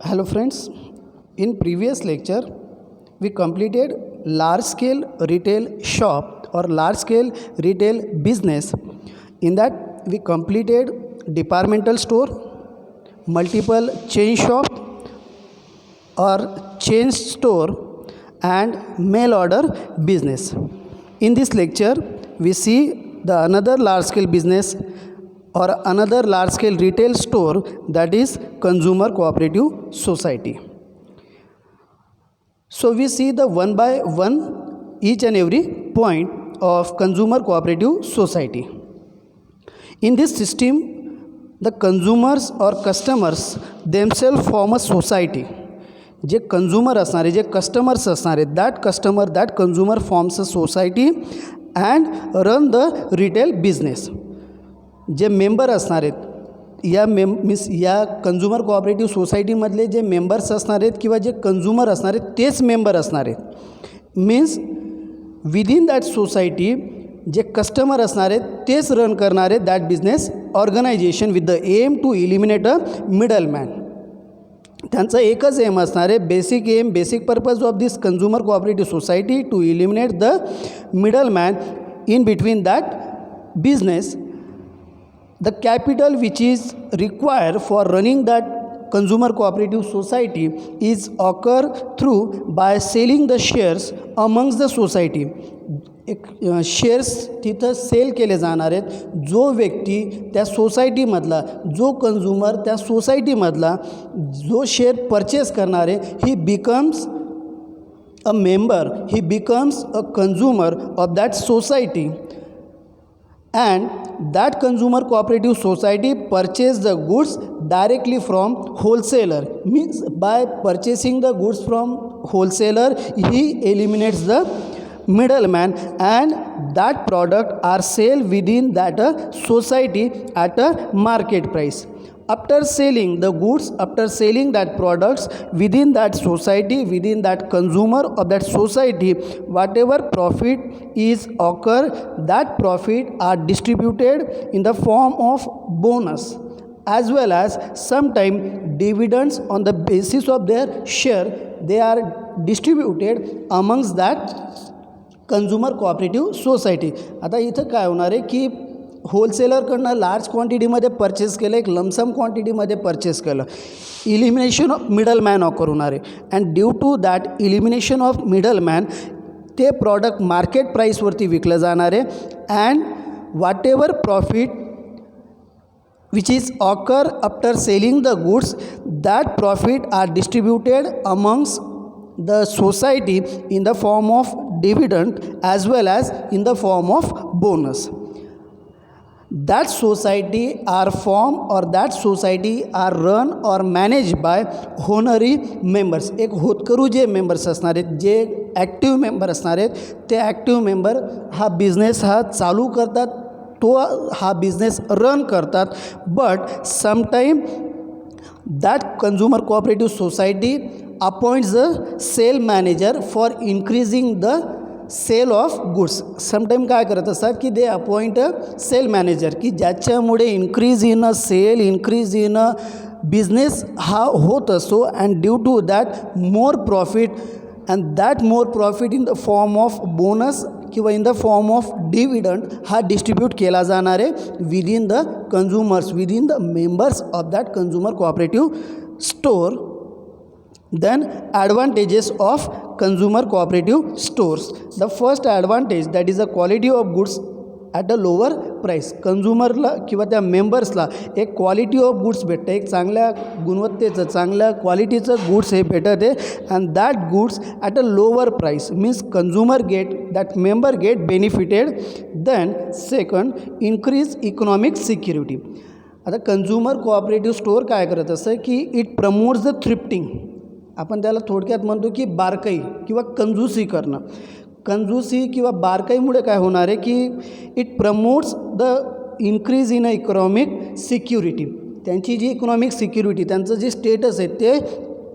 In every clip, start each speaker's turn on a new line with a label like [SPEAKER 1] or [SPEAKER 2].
[SPEAKER 1] Hello friends, in previous lecture we completed large scale retail shop or large scale retail business. In that we completed departmental store, multiple chain shop or chain store and mail order business. In this lecture we see the another large scale business or another large scale retail store, that is consumer cooperative society. So we see the one by one each and every point of consumer cooperative society. In this system the consumers or customers themselves form a society. जे consumer असणारे, जे customers असणारे, that consumer forms a society and run the retail business. जे member असणार आहेत या consumer cooperative सोसायटीमधले जे members असणार आहेत किंवा जे कंझ्युमर असणार आहेत तेच मेंबर असणार आहेत. मीन्स विदिन दॅट सोसायटी जे कस्टमर असणार आहेत तेच रन करणारे that business organisation with the aim to eliminate a middleman. त्यांचं एकच एम असणार आहे, basic purpose of this consumer cooperative society to eliminate the middleman in between that business. The capital which is required for running that consumer cooperative society is occur through by selling the shares amongst the society. एक shares तिथं sale केले जाणार आहेत. जो व्यक्ती त्या सोसायटीमधला, जो consumer त्या सोसायटीमधला जो शेअर परचेस करणार आहे, ही becomes a member, he becomes a consumer of that society. And that consumer cooperative society purchase the goods directly from wholesaler. Means by purchasing the goods from wholesaler he eliminates the middleman and that product are sold within that society at a market price. After selling the goods, after selling that products within that society, within that consumer of that society, whatever profit is occur, that profit are distributed in the form of bonus as well as sometime dividends on the basis of their share. They are distributed amongst that consumer cooperative society. आता इथं काय होणार आहे की होलसेलरकडनं large क्वांटिटीमध्ये purchase केलं, एक lump sum क्वांटिटीमध्ये परचेस केलं, elimination of middle man occur होणार आहे. And due to that elimination of middle man ते प्रॉडक्ट मार्केट प्राईसवरती विकलं जाणार आहे. And whatever profit which is occur after selling the goods, that profit are distributed amongst the society in the form of dividend as well as in the form of bonus. That society are formed or that society are run or managed by honorary members. एक होतकरू जे members असणार आहेत, जे active member असणार आहेत, ते active member हा बिझनेस हा चालू करतात, तो हा बिझनेस रन करतात. But sometime that consumer cooperative society appoints the sale manager for increasing the sale of goods. Sometime काय करत असतात की they appoint a sale manager की ज्याच्यामुळे increase in a sale, increase in a business हा होत असतो. And due to that more profit and that more profit in the form of bonus किंवा in the form of dividend हा distribute केला जाणार आहे within the consumers, within the members of that consumer cooperative store. Then advantages of consumer cooperative stores. The first advantage, that is the quality of goods at a lower price. कंझ्युमरला किंवा त्या मेंबर्सला एक quality of goods भेटतं, एक चांगल्या गुणवत्तेचं, चांगल्या क्वालिटीचं goods हे भेटत आहे. And that goods at a lower price means consumer get, that member get benefited. Then second, increase economic security. आता कंझ्युमर कोऑपरेटिव्ह स्टोअर काय करत असतं की इट प्रमोट्स द थ्रिफ्टिंग. आपण त्याला थोडक्यात म्हणतो की बारकाई किंवा कंजूसी करणं. कंजूसी किंवा बारकाईमुळे काय होणार आहे की it promotes the increase in a economic security. त्यांची जी इकॉनॉमिक सिक्युरिटी, त्यांचं जे स्टेटस आहे ते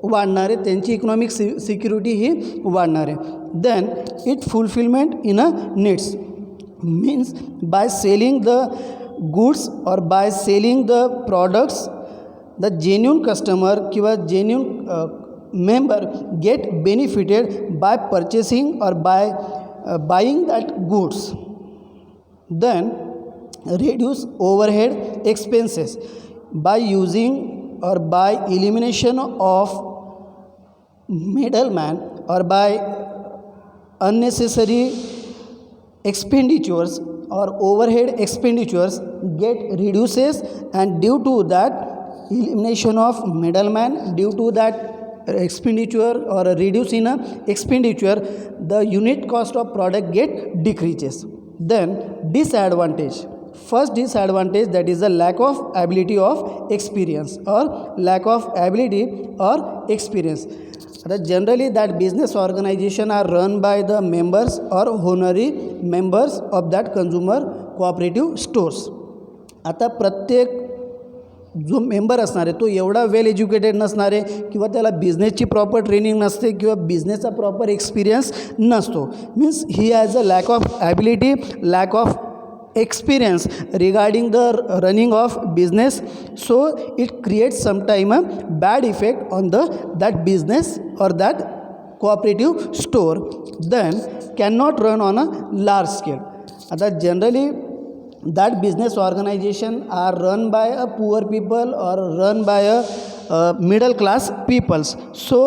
[SPEAKER 1] वाढणार आहे, त्यांची इकॉनॉमिक सिक्युरिटी ही वाढणार आहे. Then it fulfilment in a needs means by selling the goods or by selling the products the genuine customer किंवा genuine member get benefited by purchasing or by buying that goods. Then reduce overhead expenses by using or by elimination of middleman or by unnecessary expenditures or overhead expenditures get reduces, and due to that elimination of middleman, due to that expenditure or a reduce in a expenditure, the unit cost of product get decreases. Then disadvantage, first disadvantage, that is the lack of ability of experience or lack of ability or experience. Generally that business organization are run by the members or honorary members of that consumer cooperative stores. आता प्रत्येक जो member असणार आहे तो एवढा वेल educated नसणार आहे किंवा त्याला बिझनेसची प्रॉपर ट्रेनिंग नसते किंवा बिझनेसचा प्रॉपर एक्सपिरियन्स नसतो. Means he has a lack of ability, lack of experience regarding the running of business, so it creates sometime a bad effect on that business or that cooperative store. Then cannot run on a large scale. Generally that business organization are run by a poor people or run by a middle class peoples, so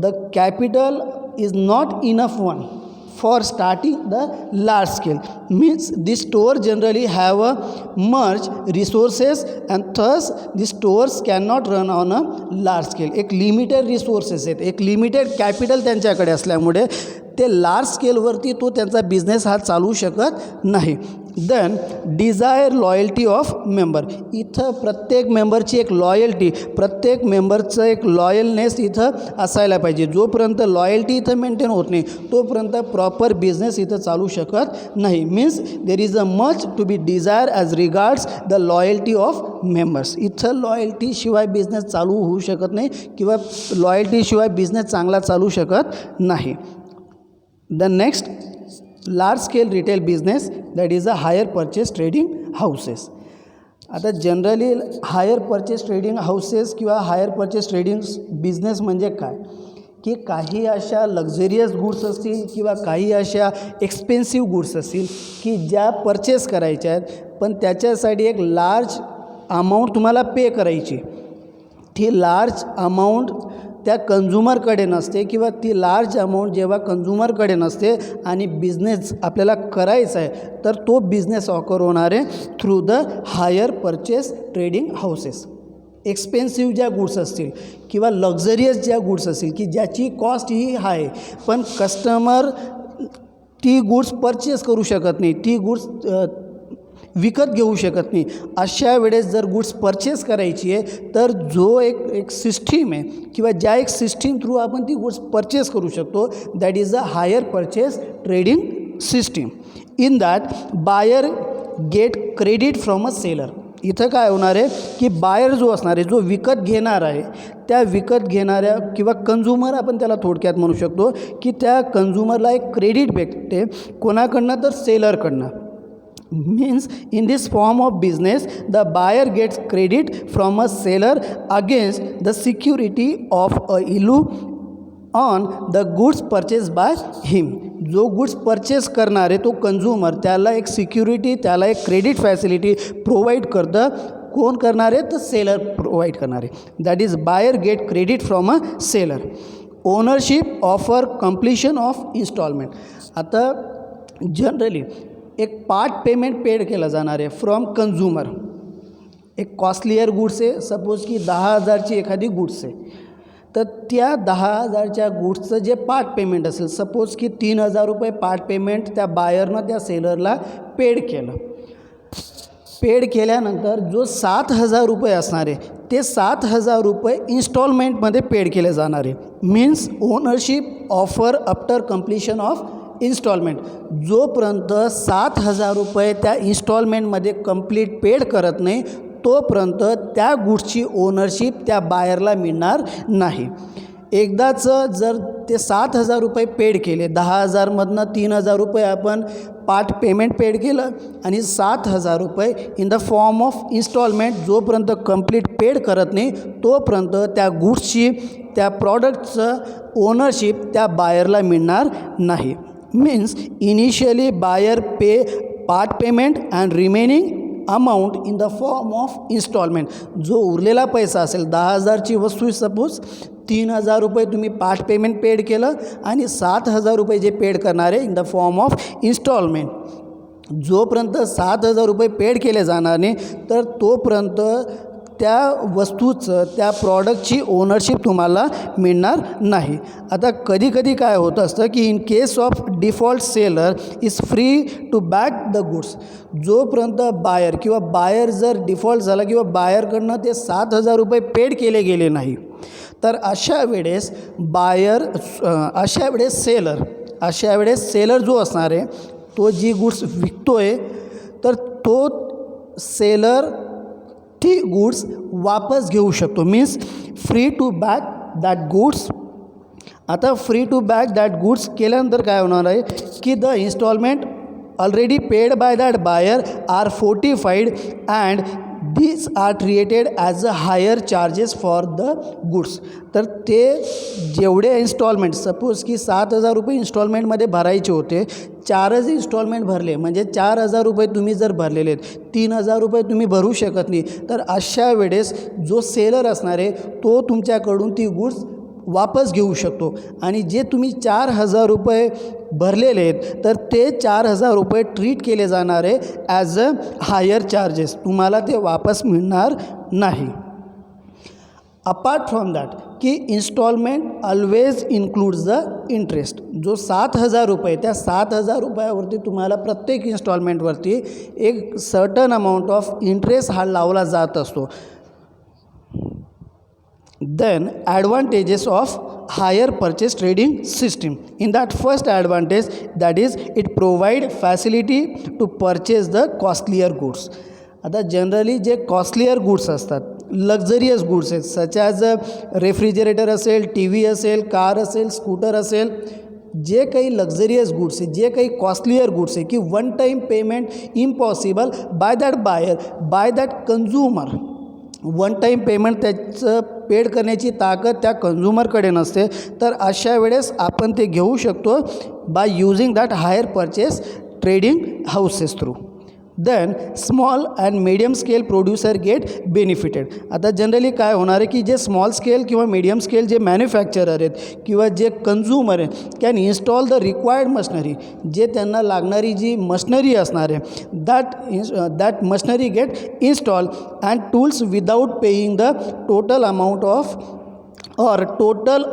[SPEAKER 1] the capital is not enough one for starting the large scale. Means the store generally have a much resources and thus the stores cannot run on a large scale. एक limited resources आहेत, एक limited capital त्यांच्याकडे असल्यामुळे ते large स्केलवरती तो त्यांचा business हा चालू शकत नाही. Then desire loyalty of member, इथं प्रत्येक मेंबरची एक लॉयल्टी, प्रत्येक मेंबरचं एक लॉयलनेस इथं असायला पाहिजे. जोपर्यंत लॉयल्टी इथं मेंटेन होत नाही तोपर्यंत प्रॉपर बिझनेस इथं चालू शकत नाही. Means there is a much to be desire as regards the loyalty of members. इथं लॉयल्टीशिवाय बिझनेस चालू होऊ शकत नाही किंवा लॉयल्टीशिवाय बिझनेस चांगला चालू शकत नाही. The next large scale retail business, that is a hire purchase trading houses. आता generally higher purchase trading houses किंवा हायर परचेस ट्रेडिंग बिझनेस म्हणजे काय की काही अशा लक्झरियस गुड्स असतील किंवा काही अशा एक्सपेन्सिव्ह गुड्स असतील की ज्या परचेस करायच्या आहेत पण त्याच्यासाठी एक लार्ज अमाऊंट तुम्हाला पे करायची. ती लार्ज अमाऊंट त्या कंझ्युमरकडे नसते किंवा ती लार्ज अमाऊंट जेव्हा कंझ्युमरकडे नसते आणि बिझनेस आपल्याला करायचा आहे तर तो बिझनेस ऑकर होणार आहे through the higher purchase trading houses. Expensive ज्या गुड्स असतील किंवा लक्झरियस ज्या गुड्स असतील की ज्याची कॉस्ट ही हाय पण कस्टमर ती गुड्स परचेस करू शकत नाही, ती गुड्स विकत घेऊ शकत नाही, अशा वेळेस जर गुड्स परचेस करायची आहे तर जो एक सिस्टीम आहे किंवा ज्या एक सिस्टीम थ्रू आपण ती गुड्स परचेस करू शकतो that is a hire purchase trading system. In that buyer get credit from a seller. इथं काय होणार आहे की बायर जो असणार आहे, जो विकत घेणार आहे, त्या विकत घेणाऱ्या किंवा कंझ्युमर आपण त्याला थोडक्यात म्हणू शकतो की त्या कंझ्युमरला एक क्रेडिट भेटते कोणाकडनं तर सेलरकडनं. Means in this form of business the buyer gets credit from a seller against the security of a issue on the goods purchased by him. जो गुड्स परचेस करणार आहे तो कंझ्युमर त्याला एक सिक्युरिटी, त्याला एक क्रेडिट फॅसिलिटी प्रोव्हाइड करतं. कोण करणार आहे तर सेलर प्रोव्हाइड करणार आहे. That is buyer get credit from a seller. Ownership offer completion of instalment. आता जनरली एक पार्ट पेमेंट पेड केलं जाणार आहे फ्रॉम कंझ्युमर. एक कॉस्टलियर गुड्स आहे, सपोज की 10,000ची एखादी गुड्स आहे तर त्या 10,000च्या गुड्सचं जे पार्ट पेमेंट असेल, सपोज की 3,000 रुपये पार्ट पेमेंट त्या बायरनं त्या सेलरला पेड केलं. पेड केल्यानंतर जो 7,000 रुपये असणार आहे ते 7,000 रुपये इन्स्टॉलमेंटमध्ये पेड केले जाणार आहे. Means ownership offer after completion of instalment. जोपर्यंत 7,000 रुपये त्या इन्स्टॉलमेंटमध्ये कंप्लीट पेड करत नाही तोपर्यंत त्या गुड्सची ओनरशिप त्या बायरला मिळणार नाही. एकदाचं जर ते 7,000 रुपये पेड केले, 10,000मधनं 3,000 रुपये आपण पार्ट पेमेंट पेड केलं आणि 7,000 रुपये in the form of instalment जोपर्यंत कंप्लीट पेड करत नाही तोपर्यंत त्या गुड्सची त्या प्रॉडक्टचं ओनरशिप त्या बायरला मिळणार नाही. Means initially buyer pay part payment and remaining amount in the form of instalment. जो उरलेला पैसा असेल 10,000ची वस्तू सपोज 3,000 रुपये तुम्ही पार्ट पेमेंट पेड केलं आणि 7,000 रुपये जे पेड करणारे in the form of instalment. जोपर्यंत 7,000 रुपये पेड केले जाणार नाही तर तोपर्यंत त्या वस्तूचं त्या प्रॉडक्टची ओनरशिप तुम्हाला मिळणार नाही. आता कधीकधी काय होत असतं की in case of default seller is free to back the goods. जोपर्यंत बायर किंवा बायर जर डिफॉल्ट झाला किंवा बायरकडनं ते 7,000 रुपये पेड केले गेले नाही तर अशा वेळेस अशा वेळेस सेलर जो असणार आहे तो जी गुड्स विकतो आहे तर तो सेलर ती गुड्स वापस घेऊ शकतो. Means free to back that goods. आता free to back that goods केल्यानंतर काय होणार आहे की the installment already paid by that buyer are fortified and these are treated as a higher charges for the goods. तर ते जेवढे instalment suppose की 7,000 रुपये इन्स्टॉलमेंटमध्ये भरायचे होते 4च इन्स्टॉलमेंट भरले म्हणजे 4,000 रुपये तुम्ही जर भरलेले आहेत 3,000 रुपये तुम्ही भरू शकत नाही तर अशा वेळेस जो सेलर असणार आहे तो तुमच्याकडून ती गुड्स वापस घेऊ शकतो आणि जे तुम्ही 4,000 रुपये भरलेले आहेत तर ते 4,000 रुपये ट्रीट केले जाणार आहे ॲज अ हायर चार्जेस. तुम्हाला ते वापस मिळणार नाही. अपार्ट फ्रॉम दॅट की instalment always includes the interest. जो 7,000 रुपये त्या 7,000 रुपयावरती तुम्हाला प्रत्येक इन्स्टॉलमेंटवरती एक सर्टन अमाऊंट ऑफ इंटरेस्ट हा लावला जात असतो. Then advantages of higher purchase trading system. In that first advantage, that is it provide facility to purchase the costlier goods. आता जनरली जे कॉस्टलियर गुड्स असतात लक्झरियस गुड्स आहेत सच ॲज रेफ्रिजरेटर असेल T V असेल car असेल scooter असेल जे काही लक्झरियस गुड्स आहे जे काही कॉस्टलियर गुड्स आहे की one time payment impossible by that buyer by that consumer. One time payment त्याचं पेड करण्याची ताकद त्या कन्झ्युमरकडे नसते तर अशा वेळेस आपण ते घेऊ शकतो by using that hire purchase trading houses through. Then small and medium scale producer get benefited. आता जनरली काय होणार आहे की जे स्मॉल स्केल किंवा मीडियम स्केल जे मॅन्युफॅक्चरर आहेत किंवा जे कन्झ्युमर आहेत can install the required machinery. जे त्यांना लागणारी जी मशनरी असणार आहे that machinery get install and tools without paying the total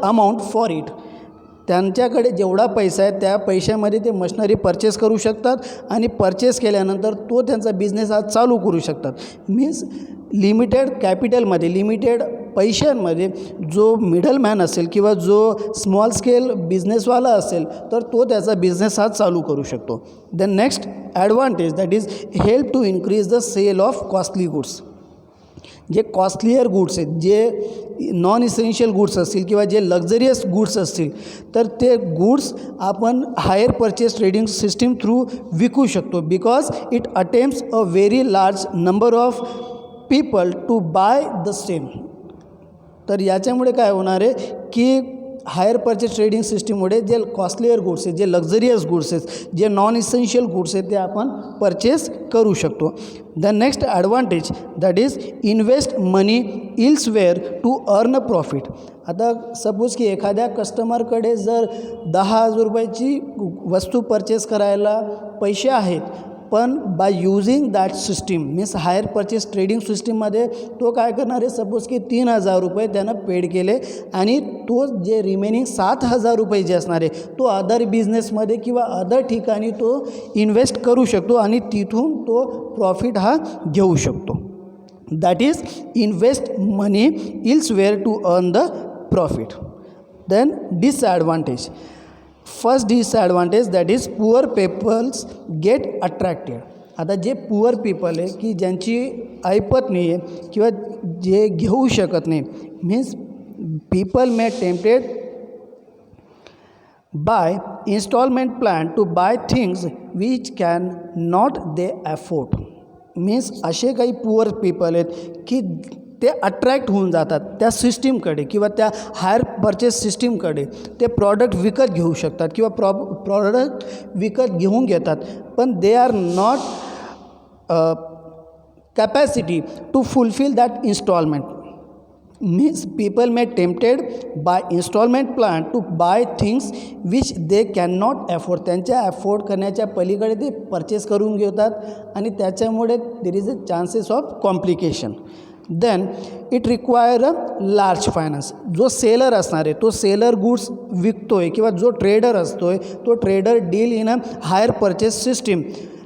[SPEAKER 1] amount for it. त्यांच्याकडे जेवढा पैसा आहे त्या पैशामध्ये ते मशनरी परचेस करू शकतात आणि परचेस केल्यानंतर तो त्यांचा बिझनेस आज चालू करू शकतात. मीन्स लिमिटेड कॅपिटलमध्ये लिमिटेड पैशांमध्ये जो मिडलमॅन असेल किंवा जो स्मॉल स्केल बिझनेसवाला असेल तर तो त्याचा बिझनेस आज चालू करू शकतो. Then next advantage that is help to increase the sale of costly goods. जे कॉस्टलियर गुड्स आहेत जे नॉन इसेन्शियल गुड्स असतील किंवा जे लक्झरियस गुड्स असतील तर ते गुड्स आपण hire purchase trading system through विकू शकतो because it attempts a very large number of people to buy the same. तर याच्यामुळे काय होणार आहे की हायर परचेस ट्रेडिंग सिस्टीममुळे जे कॉस्टलियर गुड्स आहेत जे लक्झरियस गुड्स आहेत जे नॉन इसेन्शियल गुड्स आहेत ते आपण परचेस करू शकतो. The next advantage that is invest money elsewhere to earn profit. आता सपोज की एखाद्या कस्टमरकडे जर 10,000 रुपयाची वस्तू परचेस करायला पैसे आहेत पण bye using that system means higher purchase trading सिस्टीममध्ये तो काय करणार आहे सपोज की 3,000 रुपये त्यानं पेड केले आणि तो जे रिमेनिंग 7,000 रुपये जे असणार आहे तो अदर बिझनेसमध्ये किंवा अदर ठिकाणी तो इन्व्हेस्ट करू शकतो आणि तिथून तो प्रॉफिट हा घेऊ शकतो. That is invest money elsewhere to earn the profit. Then disadvantage. First disadvantage that is poor peoples get attracted. आता जे पुअर पीपल आहे की ज्यांची ऐपत नाही आहे किंवा जे घेऊ शकत नाही means people may tempted by instalment plan to buy things which can not they afford. Means असे काही पुअर पीपल आहेत की ते अट्रॅक्ट होऊन जातात त्या सिस्टीमकडे किंवा त्या हायर परचेस सिस्टीमकडे. ते प्रॉडक्ट विकत घेऊ शकतात किंवा प्रॉडक्ट विकत घेऊन घेतात, पण they are not capacity to fulfil that instalment. Means people may tempted by instalment plan to buy things which they can not afford. त्यांच्या अफोर्ड करण्याच्या पलीकडे ते परचेस करून घेतात आणि त्याच्यामुळे there is a chances of complication. Then it require a large finance. जो seller असणार आहे तो सेलर गुड्स विकतो आहे किंवा जो ट्रेडर असतो आहे तो trader deal in a hire purchase system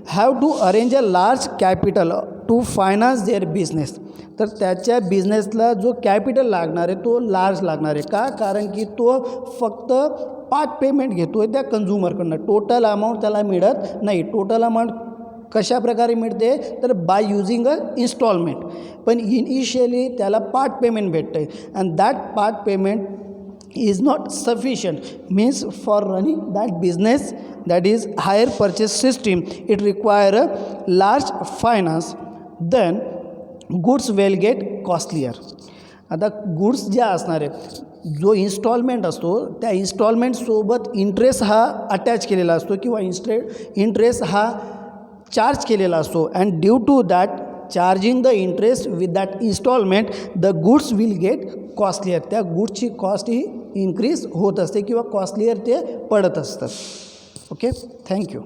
[SPEAKER 1] have to arrange a large capital to finance their business. तर त्याच्या बिझनेसला जो कॅपिटल लागणार आहे तो लार्ज लागणार आहे. का? कारण की तो फक्त पार्ट पेमेंट घेतो आहे त्या कन्झ्युमरकडनं. टोटल अमाऊंट त्याला मिळत नाही. टोटल अमाऊंट कशा प्रकारे मिळते तर बाय युजिंग अ इन्स्टॉलमेंट. पण इनिशियली त्याला पार्ट पेमेंट भेटतं आहे and that part payment is not sufficient. Means for running that business, that is higher purchase system, it require a large finance. Then goods will get costlier. आता goods ज्या असणार आहेत, जो instalment असतो त्या इन्स्टॉलमेंटसोबत interest हा अटॅच केलेला असतो किंवा इंटरेस्ट हा चार्ज केलेला असतो. And due to that charging the interest with that instalment the goods will get costlier. त्या गुड्सची कॉस्ट ही इन्क्रीज होत असते किंवा कॉस्टलियर ते पडत असतात. Okay, thank you.